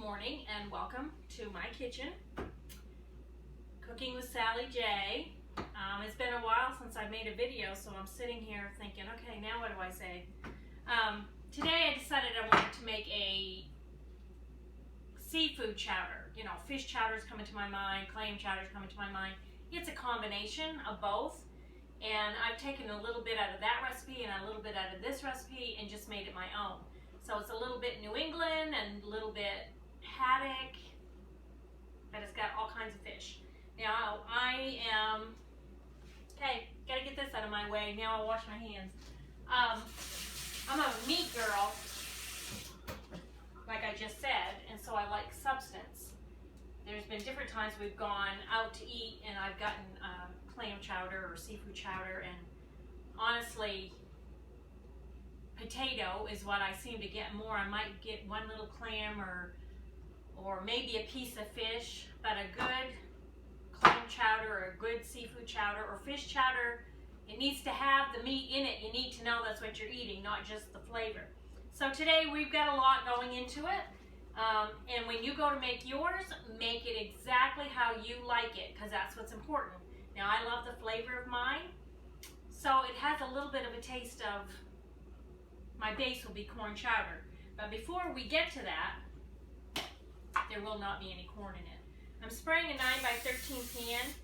morning and welcome to my kitchen, Cooking with Sally J. It's been a while since I made a video, so I'm sitting here thinking, okay, now what do I say? Today I decided I wanted to make a seafood chowder. You know, fish chowder's coming to my mind, clam chowder's coming to my mind. It's a combination of both, and I've taken a little bit out of that recipe and a little bit out of this recipe and just made it my own. So it's a little bit New England and a little bit haddock, but it's got all kinds of fish. Now I am, okay, gotta get this out of my way. Now I'll wash my hands. I'm a meat girl, like I just said, and so I like substance. There's been different times we've gone out to eat and I've gotten clam chowder or seafood chowder, and honestly, potato is what I seem to get more. I might get one little clam or maybe a piece of fish, but a good clam chowder or a good seafood chowder or fish chowder, it needs to have the meat in it. You need to know that's what you're eating, not just the flavor. So today we've got a lot going into it, and when you go to make yours, make it exactly how you like it, because that's what's important. Now I love the flavor of mine, so it has a little bit of a taste of, my base will be corn chowder. But before we get to that, there will not be any corn in it. I'm spraying a 9x13 pan,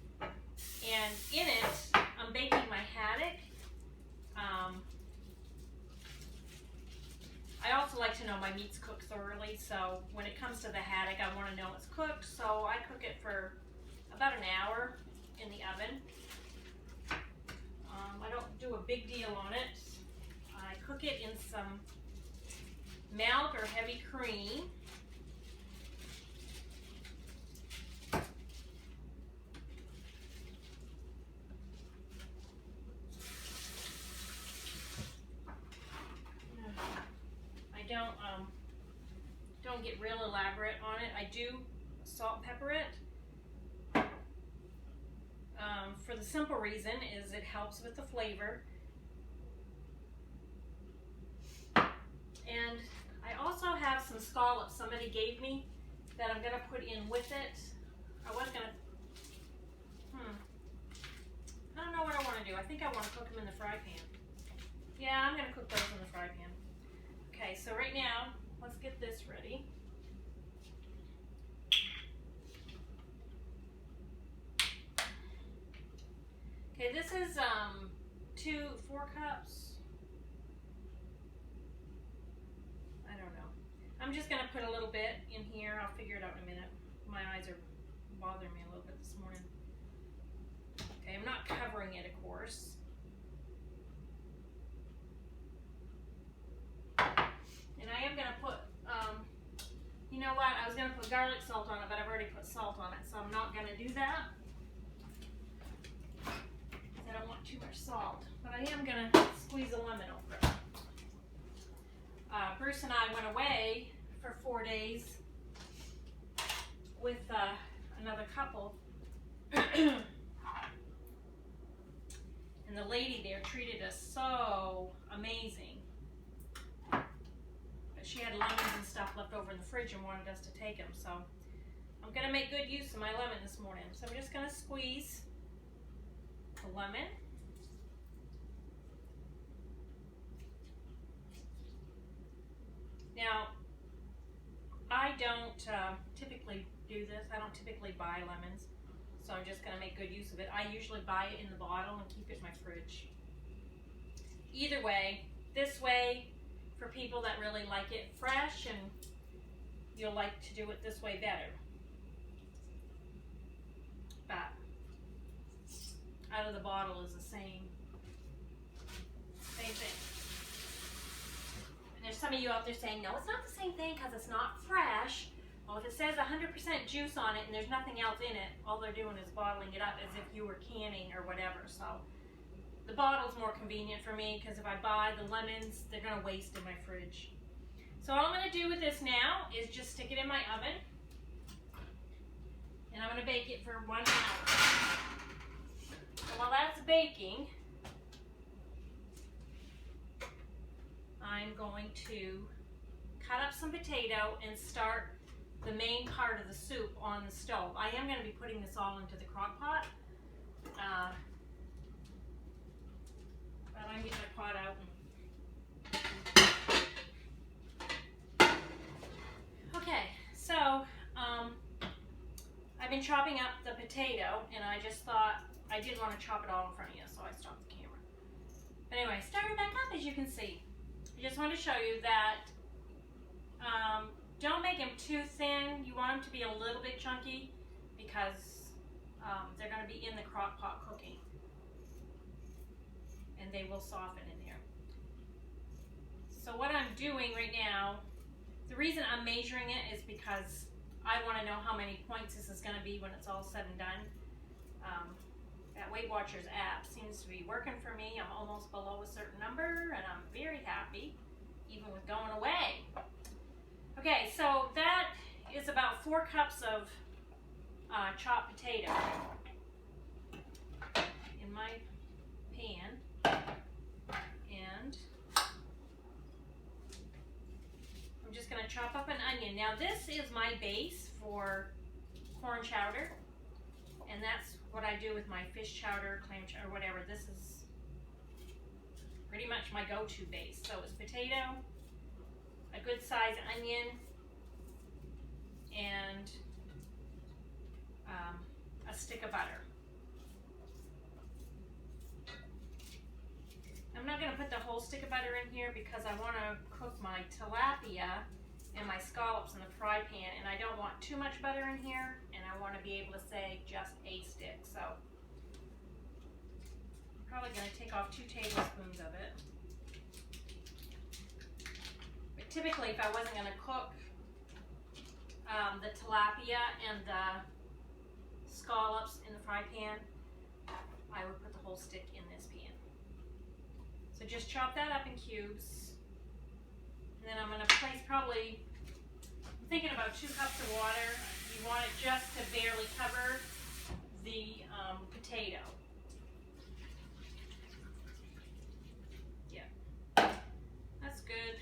and in it, I'm baking my haddock. I also like to know my meat's cooked thoroughly, so when it comes to the haddock, I want to know it's cooked, so I cook it for about an hour in the oven. I don't do a big deal on it. I cook it in some milk or heavy cream. I don't get real elaborate on it. I do salt and pepper it. For the simple reason is it helps with the flavor. And I also have some scallops somebody gave me that I'm going to put in with it. I was going to, I don't know what I want to do. I think I want to cook them in the fry pan. Yeah, I'm going to cook those in the fry pan. Okay, so right now, let's get this ready. Okay, this is 4 cups. I don't know. I'm just gonna put a little bit in here. I'll figure it out in a minute. My eyes are bothering me a little bit this morning. Okay, I'm not covering it, of course. And I am gonna put, you know what? I was gonna put garlic salt on it, but I've already put salt on it, so I'm not gonna do that. I don't want too much salt, but I am gonna squeeze a lemon over it. Bruce and I went away for 4 days with another couple, and the lady there treated us so amazing. But she had lemons and stuff left over in the fridge and wanted us to take them, so I'm gonna make good use of my lemon this morning. So I'm just gonna squeeze the lemon. Now, I don't typically do this. I don't typically buy lemons, so I'm just going to make good use of it. I usually buy it in the bottle and keep it in my fridge. Either way, this way, for people that really like it fresh, and you'll like to do it this way better. But out of the bottle is the same thing. And there's some of you out there saying, no, it's not the same thing because it's not fresh. Well, if it says 100% juice on it and there's nothing else in it, all they're doing is bottling it up as if you were canning or whatever. So the bottle's more convenient for me, because if I buy the lemons, they're going to waste in my fridge. So all I'm going to do with this now is just stick it in my oven. And I'm going to bake it for 1 hour. So while that's baking, I'm going to cut up some potato and start the main part of the soup on the stove. I am going to be putting this all into the crock pot. But I'm getting my pot out. Okay, so I've been chopping up the potato, and I just thought I didn't want to chop it all in front of you, so I stopped the camera. But anyway, starting back up, as you can see. I just want to show you that don't make them too thin. You want them to be a little bit chunky because they're going to be in the crock pot cooking, and they will soften in there. So what I'm doing right now, the reason I'm measuring it is because I want to know how many points this is going to be when it's all said and done. That Weight Watchers app seems to be working for me. I'm almost below a certain number, and I'm very happy, even with going away. Okay, so that is about 4 cups of chopped potato in my pan, and I'm just going to chop up an onion. Now this is my base for corn chowder, and that's what I do with my fish chowder, clam chowder, whatever. This is pretty much my go-to base. So it's potato, a good sized onion, and a stick of butter. I'm not going to put the whole stick of butter in here because I want to cook my tilapia and my scallops in the fry pan, and I don't want too much butter in here, and I want to be able to say just a stick. So I'm probably going to take off 2 tablespoons of it. But typically, if I wasn't going to cook the tilapia and the scallops in the fry pan, I would put the whole stick in this pan. So just chop that up in cubes. And then I'm going to place probably, I'm thinking about 2 cups of water. You want it just to barely cover the potato. Yeah, that's good.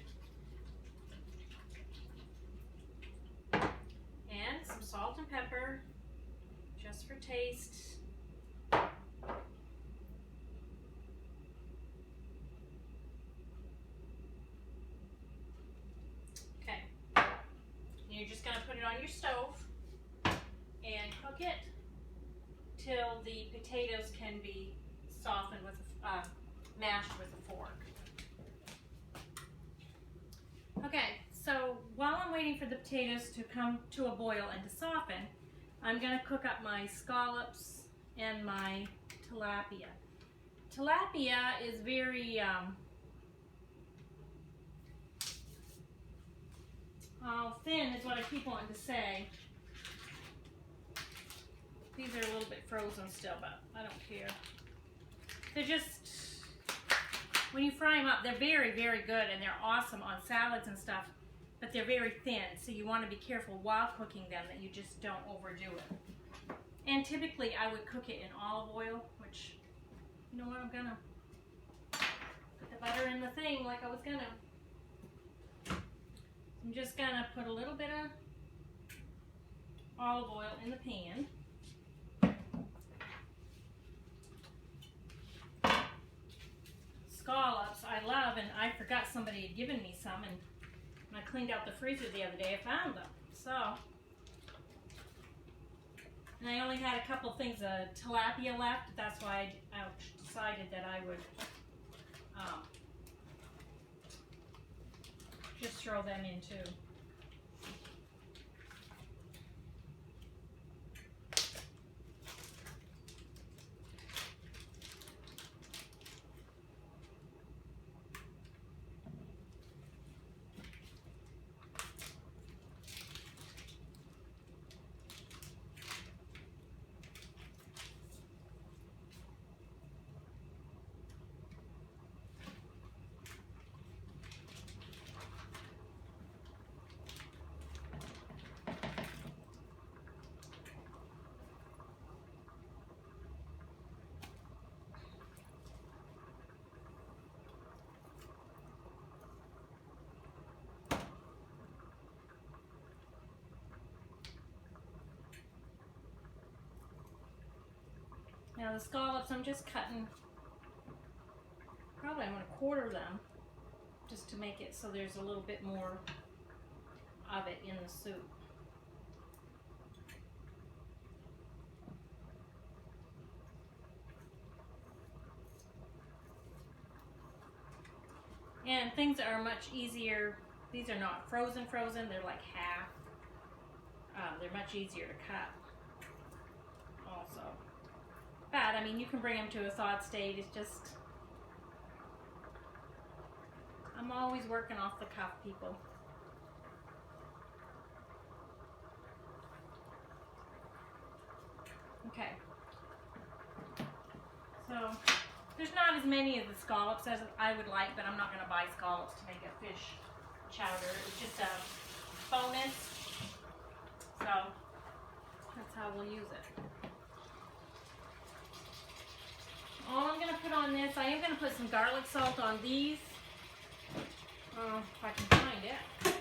And some salt and pepper, just for taste. You're just going to put it on your stove and cook it till the potatoes can be softened with, mashed with a fork. Okay, so while I'm waiting for the potatoes to come to a boil and to soften, I'm going to cook up my scallops and my tilapia. Tilapia is very thin is what I keep wanting to say. These are a little bit frozen still, but I don't care. They're just, when you fry them up, they're very, very good, and they're awesome on salads and stuff, but they're very thin, so you want to be careful while cooking them that you just don't overdo it. And typically I would cook it in olive oil, which, you know what, I'm gonna put the butter in the thing like I was gonna. I'm just going to put a little bit of olive oil in the pan. Scallops I love, and I forgot somebody had given me some, and when I cleaned out the freezer the other day I found them. So, and I only had a couple things of tilapia left. That's why I decided that I would just throw them in too. Now the scallops, I'm just cutting, probably I'm going to quarter them just to make it so there's a little bit more of it in the soup. And things are much easier. These are not frozen, they're like half. They're much easier to cut also. But, I mean, you can bring them to a thawed state. It's just, I'm always working off the cuff, people. Okay. So, there's not as many of the scallops as I would like, but I'm not going to buy scallops to make a fish chowder. It's just a bonus. So, that's how we'll use it. All I'm going to put on this, I am going to put some garlic salt on these. If I can find it.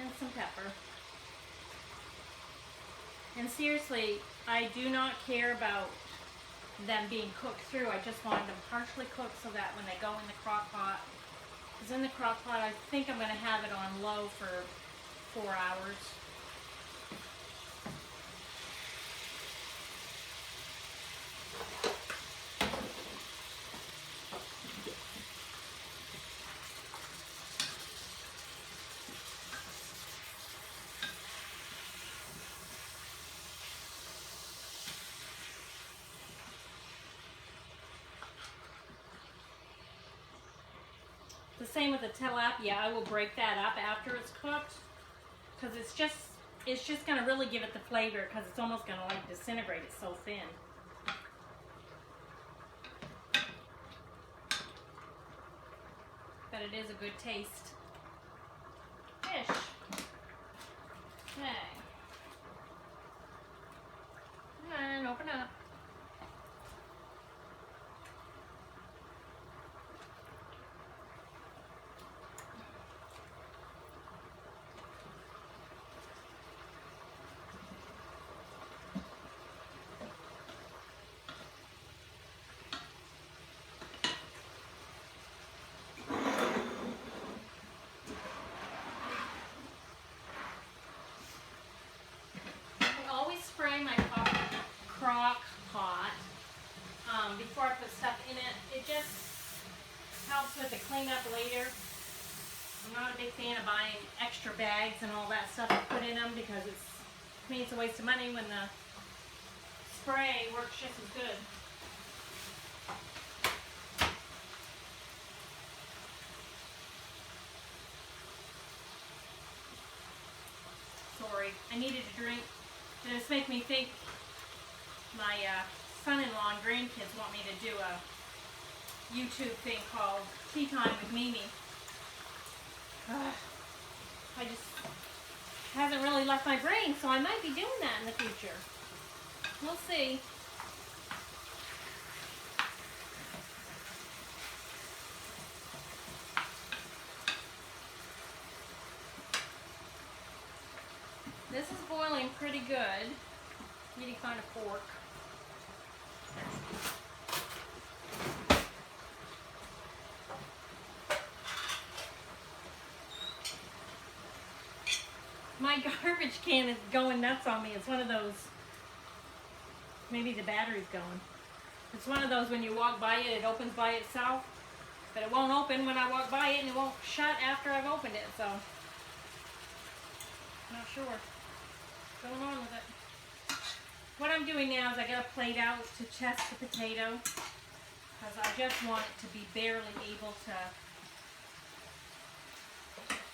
And some pepper. And seriously, I do not care about them being cooked through. I just want them partially cooked so that when they go in the crock pot, because in the crock pot I think I'm going to have it on low for 4 hours. The same with the tilapia. I will break that up after it's cooked because it's just going to really give it the flavor because it's almost going to like disintegrate. It's so thin. But it is a good taste fish. Okay. And open up. Spray my crock pot before I put stuff in it. It just helps with the cleanup later. I'm not a big fan of buying extra bags and all that stuff to put in them because to me it's a waste of money when the spray works just as good. Sorry, I needed a drink. And this makes me think my son-in-law and grandkids want me to do a YouTube thing called Tea Time with Mimi. I just hasn't really left my brain, so I might be doing that in the future. We'll see. This is boiling pretty good. Need to find a fork. My garbage can is going nuts on me. It's one of those, maybe the battery's going. It's one of those when you walk by it, it opens by itself, but it won't open when I walk by it and it won't shut after I've opened it, so not sure what's going on with it. What I'm doing now is I got a plate out to test the potato because I just want it to be barely able to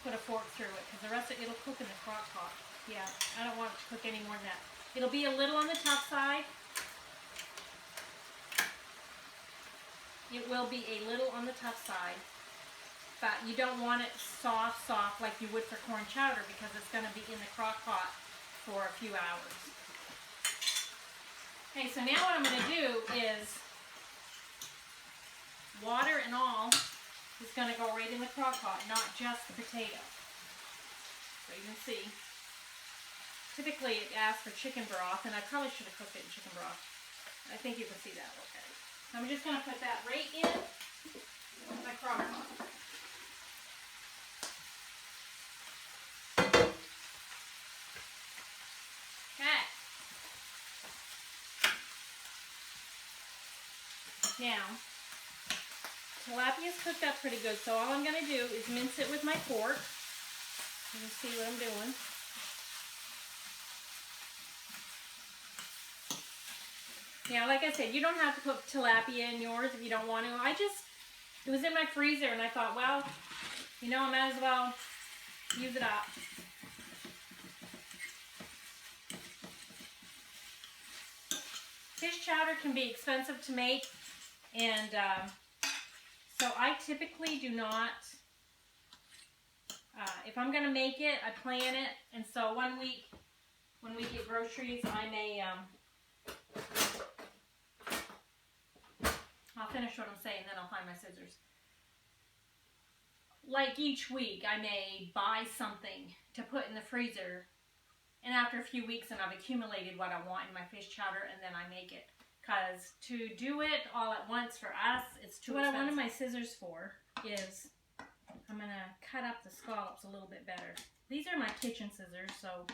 put a fork through it because the rest of it will cook in the crock pot. Yeah, I don't want to cook any more than that. It'll be a little on the tough side. It will be a little on the tough side. But you don't want it soft like you would for corn chowder because it's going to be in the crock pot for a few hours. Okay, so now what I'm going to do is water and all is going to go right in the crock pot, not just the potato. So you can see. Typically it asks for chicken broth, and I probably should have cooked it in chicken broth. I think you can see that okay. I'm just going to put that right in my crock pot. Okay. Now, tilapia's cooked up pretty good, so all I'm going to do is mince it with my fork. You can see what I'm doing. Now, like I said, you don't have to put tilapia in yours if you don't want to. It was in my freezer, and I thought, well, you know, I might as well use it up. Fish chowder can be expensive to make, and so I typically do not, if I'm going to make it, I plan it, and so one week when we get groceries, I may, I'll finish what I'm saying, then I'll find my scissors. Like each week, I may buy something to put in the freezer, and after a few weeks, and I've accumulated what I want in my fish chowder, and then I make it. Because to do it all at once for us, it's too expensive. What I wanted my scissors for is, I'm going to cut up the scallops a little bit better. These are my kitchen scissors, so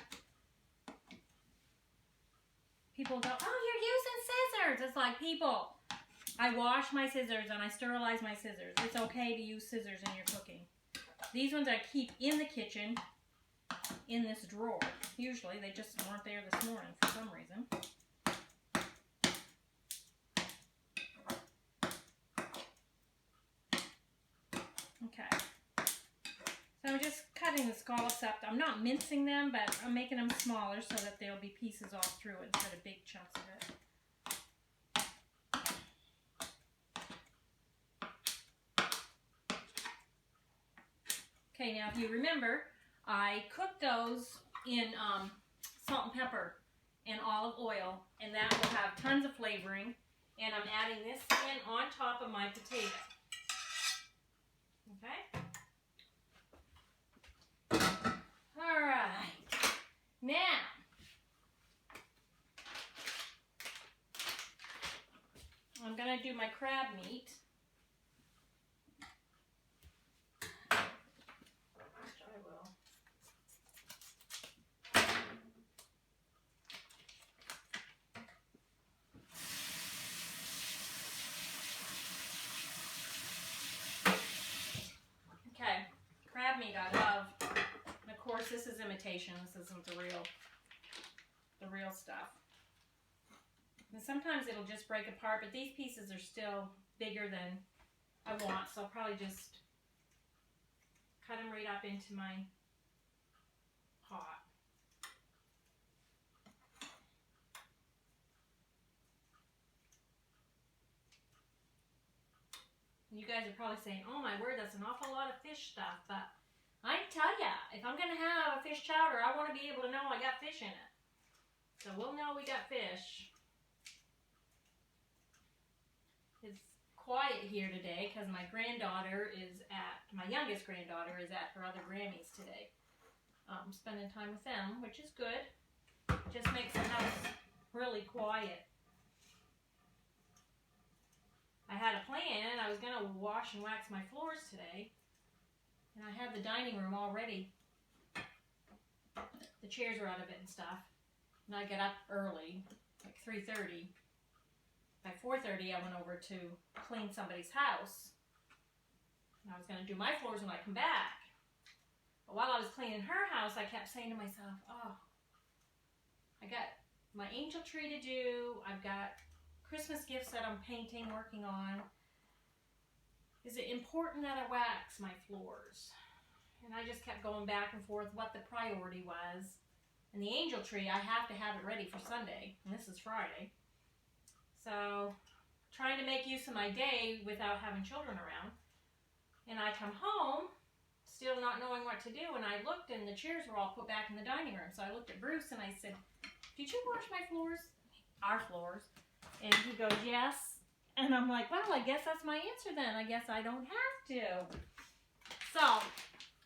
people go, oh, you're using scissors. It's like, people, I wash my scissors and I sterilize my scissors. It's okay to use scissors in your cooking. These ones I keep in the kitchen, in this drawer. Usually, they just weren't there this morning for some reason. Okay. So I'm just cutting the scallops up. I'm not mincing them, but I'm making them smaller so that there'll be pieces all through it instead of big chunks of it. Okay, now if you remember, I cooked those in salt and pepper and olive oil, and that will have tons of flavoring. And I'm adding this in on top of my potato. Okay? Alright. Now, I'm going to do my crab meat. Okay, crab meat I love. And of course this is imitation. This isn't the real stuff. And sometimes it'll just break apart, but these pieces are still bigger than I want, so I'll probably just cut them right up into my pot. You guys are probably saying, oh my word, that's an awful lot of fish stuff, but I tell ya, if I'm going to have a fish chowder, I want to be able to know I got fish in it. So we'll know we got fish. It's quiet here today because my youngest granddaughter is at her other Grammys today. Spending time with them, which is good. Just makes the house really quiet. I had a plan. I was going to wash and wax my floors today. And I had the dining room all ready. The chairs were out of it and stuff. And I got up early, like 3:30. By 4:30, I went over to clean somebody's house. And I was going to do my floors when I come back. But while I was cleaning her house, I kept saying to myself, oh, I got my angel tree to do. I've got Christmas gifts that I'm painting, working on. Is it important that I wax my floors? And I just kept going back and forth what the priority was. And the angel tree, I have to have it ready for Sunday, and this is Friday. So, trying to make use of my day without having children around. And I come home, still not knowing what to do, and I looked and the chairs were all put back in the dining room. So I looked at Bruce and I said, "Did you wash my floors?" Our floors. And he goes, "Yes." And I'm like, well, I guess that's my answer then. I guess I don't have to. So,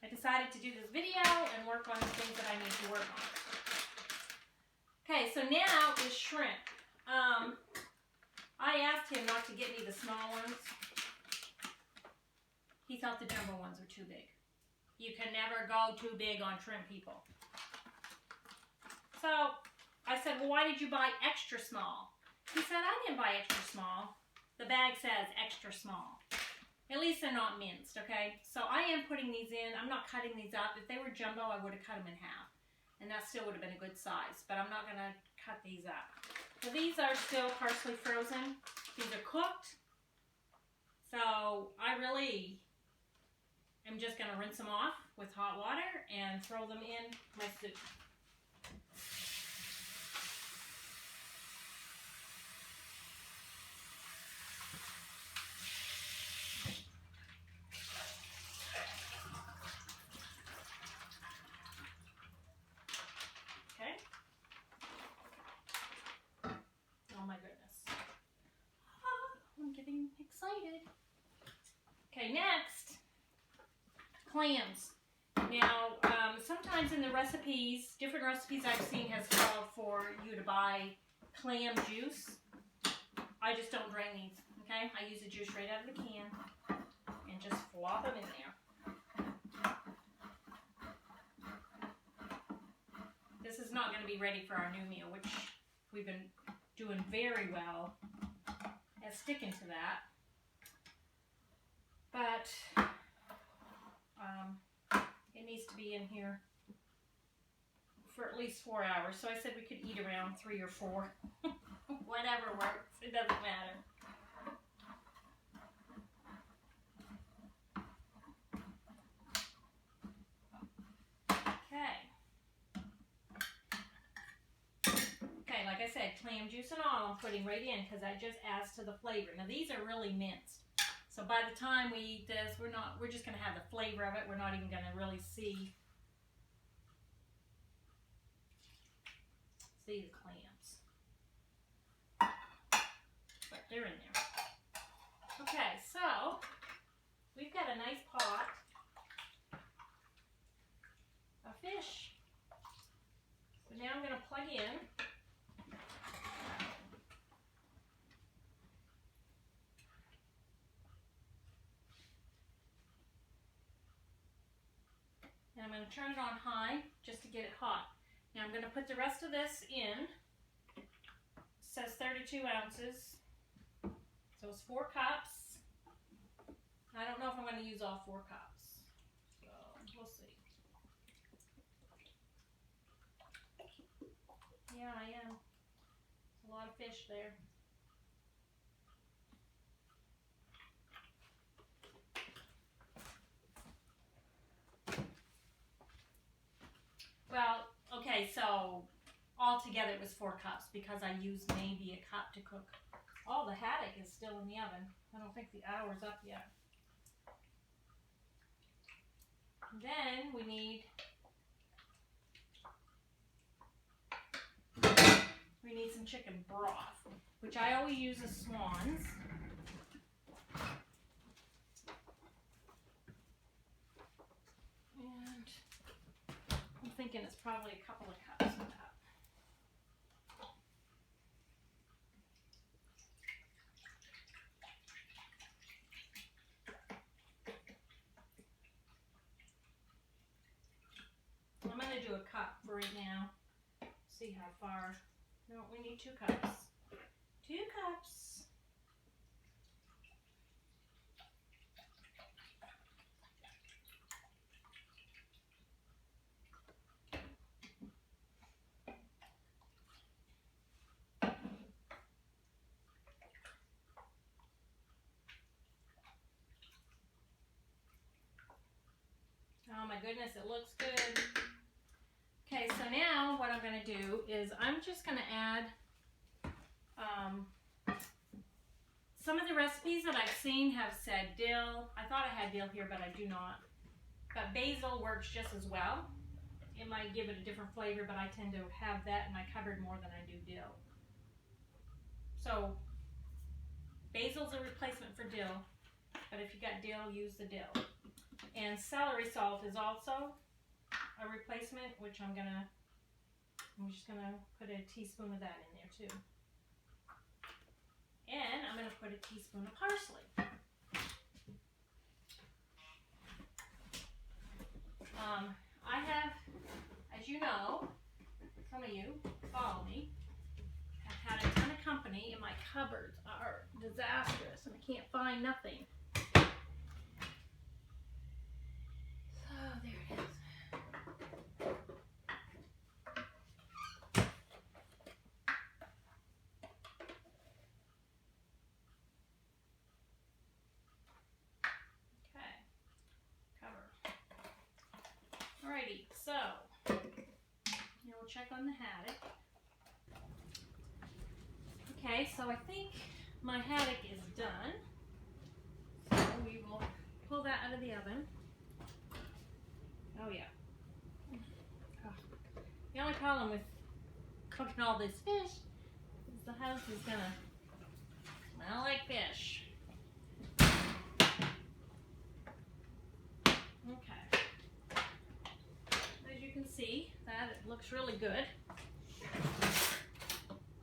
I decided to do this video and work on the things that I need to work on. Okay, so now is shrimp. I asked him not to get me the small ones. He thought the jumbo ones were too big. You can never go too big on shrimp, people. So, I said, well, why did you buy extra small? He said, I didn't buy extra small. The bag says extra small. At least they're not minced, okay? So I am putting these in. I'm not cutting these up. If they were jumbo, I would have cut them in half. And that still would have been a good size. But I'm not going to cut these up. So these are still partially frozen. These are cooked. So I really am just going to rinse them off with hot water and throw them in my soup. Okay. Oh my goodness. I'm getting excited. Okay, next, clams. Now, sometimes in the recipes, different recipes I've seen has called for you to buy clam juice. I just don't drain these, okay? I use the juice right out of the can and just flop them in there. This is not going to be ready for our new meal, which we've been doing very well at sticking to that. But it needs to be in here for at least 4 hours. So I said we could eat around 3 or 4. Whatever works. It doesn't matter. Okay. Okay, like I said, clam juice and all I'm putting right in because that just adds to the flavor. Now these are really minced. So by the time we eat this, we're just going to have the flavor of it. We're not even going to really see the clams. But they're in there. Okay, so we've got a nice pot of fish. So now I'm going to plug in. And I'm going to turn it on high just to get it hot. Now I'm going to put the rest of this in. It says 32 ounces. So it's 4 cups. I don't know if I'm going to use all 4 cups. So we'll see. Yeah, I am. There's a lot of fish there. Well, okay, so altogether it was 4 cups because I used maybe a cup to cook. Oh, the haddock is still in the oven. I don't think the hour's up yet. And then we need some chicken broth, which I always use as Swan's. And I'm thinking it's probably a couple of cups of that. I'm going to do a cup for right now. See how far. No, we need 2 cups. 2 cups. Oh my goodness, it looks good. Okay, so now now what I'm going to do is I'm just going to add some of the recipes that I've seen have said dill. I thought I had dill here, but I do not. But basil works just as well. It might give it a different flavor, but I tend to have that in my cupboard more than I do dill. So basil's a replacement for dill, but if you got dill, use the dill. And celery salt is also a replacement, which I'm just gonna put a teaspoon of that in there too. And I'm gonna put a teaspoon of parsley. I have, as you know, some of you follow me, I've had a ton of company and my cupboards are disastrous and I can't find nothing. So there it is. Okay, cover. Alrighty, so here we'll check on the haddock. Okay, so I think my haddock is done. So we will pull that out of the oven. Oh yeah. Oh. The only problem with cooking all this fish is the house is gonna smell like fish. Okay. As you can see, that it looks really good.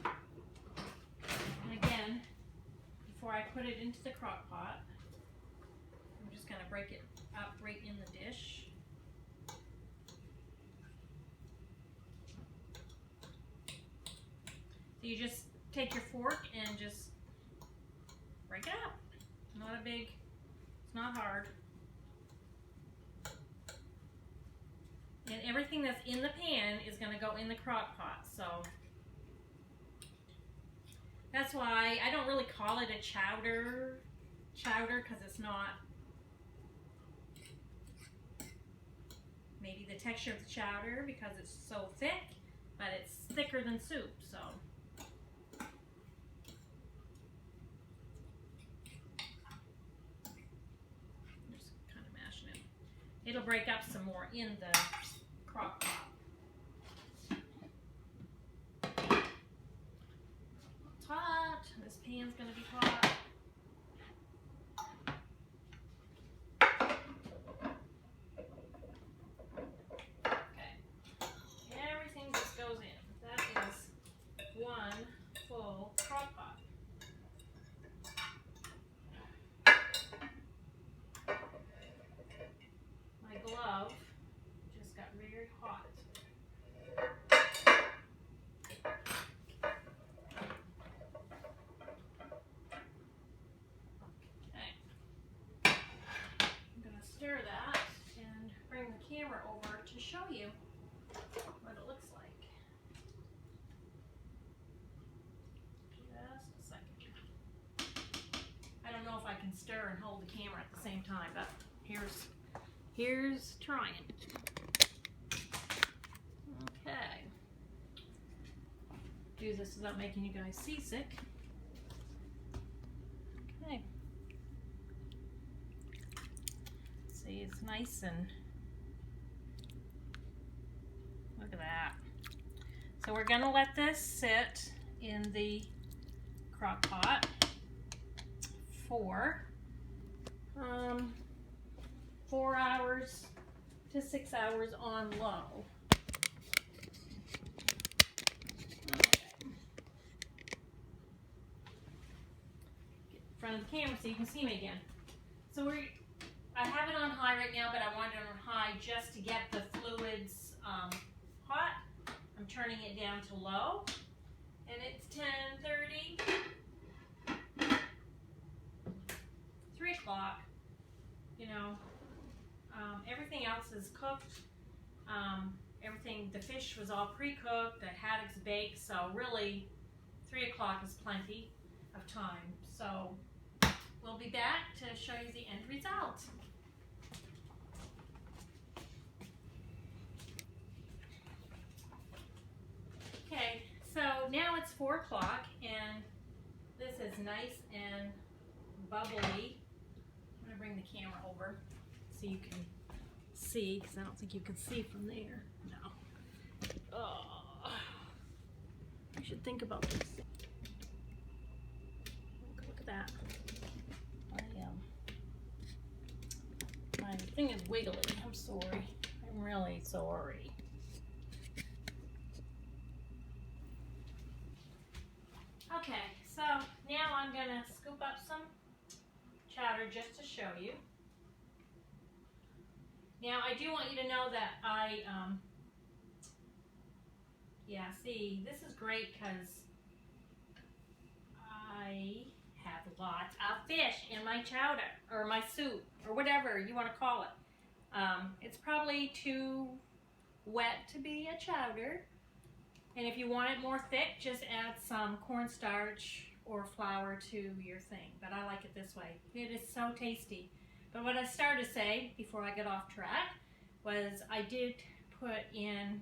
And again, before I put it into the crock pot, I'm just gonna break it up right in the dish. So you just take your fork and just break it up. Not a big, it's not hard. And everything that's in the pan is going to go in the crock pot. So that's why I don't really call it a chowder because it's not. Maybe the texture of the chowder because it's so thick, but it's thicker than soup. So just kind of mashing it. It'll break up some more in the crock pot. It's hot. This pan's going to be hot. Okay. Everything just goes in. That is one full crock pot. My glove just got very hot. Okay. I'm going to stir that and bring the camera over to show you what it looks like. Just a second. I don't know if I can stir and hold the camera at the same time, but here's trying. Okay. Do this without making you guys seasick. Okay. See, it's nice and look at that. So we're gonna let this sit in the crock pot for 4 hours to 6 hours on low. Okay. Get in front of the camera so you can see me again. So I have it on high right now, but I want it on high just to get the fluids hot. I'm turning it down to low, and it's 10:30, 3 o'clock. You know, everything else is cooked. The fish was all pre-cooked, the haddock's baked, so really 3 o'clock is plenty of time. So we'll be back to show you the end result. 4 o'clock and this is nice and bubbly. I'm gonna bring the camera over so you can see, because I don't think you can see from there. No. Oh, I should think about this. Look at that. My thing is wiggly. I'm sorry. I'm really sorry. Okay, so now I'm gonna scoop up some chowder just to show you. Now I do want you to know that see, this is great because I have lots of fish in my chowder, or my soup, or whatever you want to call it. It's probably too wet to be a chowder, and if you want it more thick, just add some cornstarch or flour to your thing, but I like it this way. It is so tasty. But what I started to say before I get off track was I did put in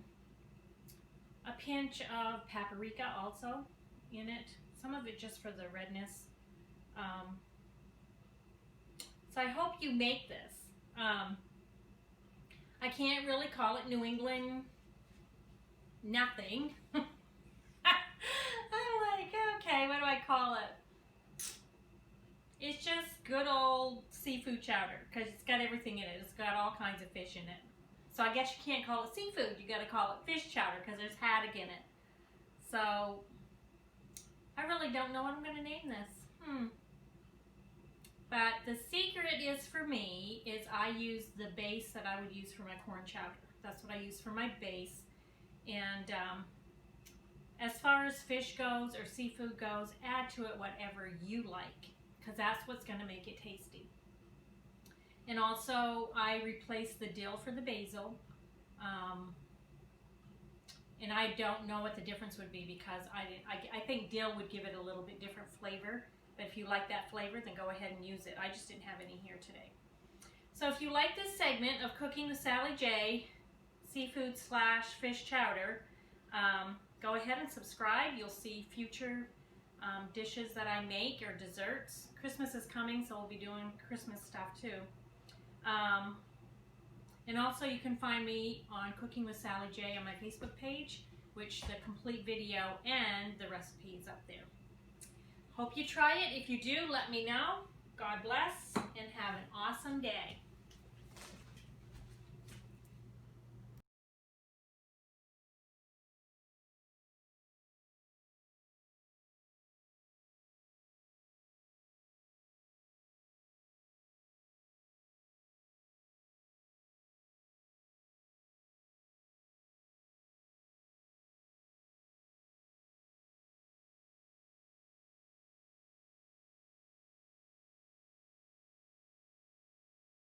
a pinch of paprika also in it, some of it just for the redness. So I hope you make this. I can't really call it New England nothing. I'm like, okay, what do I call it? It's just good old seafood chowder because it's got everything in it. It's got all kinds of fish in it. So I guess you can't call it seafood. You got to call it fish chowder because there's haddock in it. So I really don't know what I'm going to name this. But the secret is for me is I use the base that I would use for my corn chowder. That's what I use for my base. And as far as fish goes or seafood goes, add to it whatever you like because that's what's going to make it tasty. And also I replaced the dill for the basil. And I don't know what the difference would be because I think dill would give it a little bit different flavor. But if you like that flavor, then go ahead and use it. I just didn't have any here today. So if you like this segment of Cooking with Sally J, seafood / fish chowder, go ahead and subscribe. You'll see future dishes that I make or desserts. Christmas is coming, so we'll be doing Christmas stuff too. And also you can find me on Cooking with Sally J on my Facebook page, which the complete video and the recipe is up there. Hope you try it. If you do, let me know. God bless and have an awesome day.